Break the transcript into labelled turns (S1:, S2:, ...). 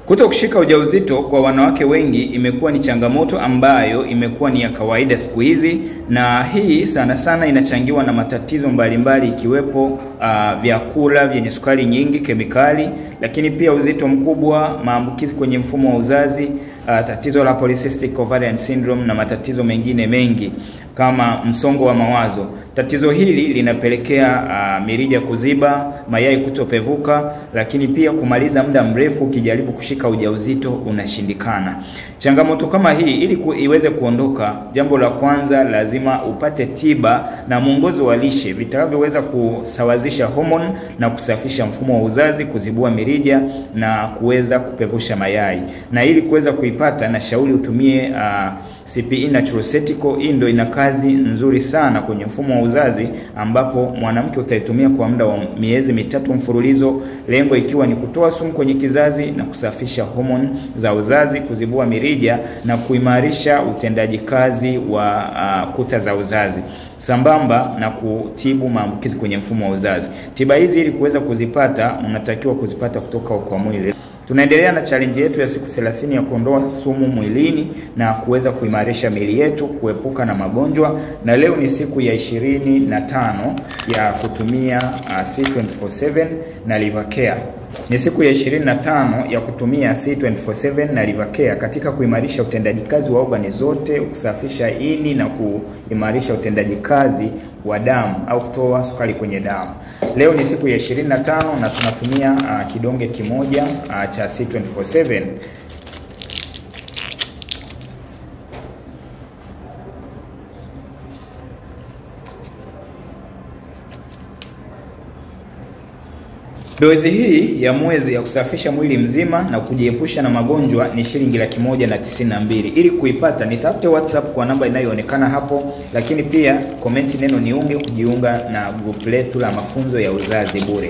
S1: Kutokushika ujauzito kwa wanawake wengi imekuwa ni changamoto ambayo imekuwa ni ya kawaida siku hizi, na hii sana sana inachangiwa na matatizo mbalimbali ikiwepo vyakula vyenye sukari nyingi, kemikali, lakini pia uzito mkubwa, maambukizi kwenye mfumo wa uzazi, tatizo la polycystic ovarian syndrome na matatizo mengine mengi kama msongo wa mawazo. Tatizo hili linapelekea mirija kuziba, mayai kutopevuka, lakini pia kumaliza muda mrefu ukijaribu kushika ujauzito unashindikana. Changamoto kama hii ili iweze kuondoka, jambo la kwanza lazima upate tiba na mwongozo wa lishe vitakavyoweza kusawazisha hormone na kusafisha mfumo wa uzazi, kuzibua mirija na kuweza kupevusha mayai. Na ili kuweza kuipata, na shauri utumie CPE Natural Cetical. Hii ndio ina kazi nzuri sana kwenye mfumo wa uzazi, ambapo mwanamke utaitumia kwa muda wa miezi 3 mfululizo, lengo ikiwa ni kutoa sumu kwenye kizazi na kusafisha hormone za uzazi, kuzibua mirija na kuimarisha utendaji kazi wa kuta za uzazi, sambamba na kutibu maambukizi kwenye mfumo wa uzazi. Tiba hizi ili kuweza kuzipata, unatakiwa kuzipata kutoka kwa mwili. Tunaendelea na challenge yetu ya siku 30 ya kuondoa sumu mwilini na kuweza kuimarisha miili yetu kuepuka na magonjwa, na leo ni siku ya 25 ya kutumia C24/7 na Liver Care. Ni siku ya 25 ya kutumia C24/7 na Liver Care katika kuimarisha utendaji kazi wa organi zote, kusafisha ini na kuimarisha utendaji kazi wa damu au kutoa sukari kwenye damu. Leo ni siku ya 25 na tunatumia kidonge kimoja cha C24/7. Dozi hii ya mwezi ya kusafisha mwili mzima na kujiepusha na magonjwa ni shilingi 192. Ili kuipata nitafute WhatsApp kwa namba inayoonekana hapo, lakini pia komenti neno niunge kujiunga na group letu la mafunzo ya uzazi bure.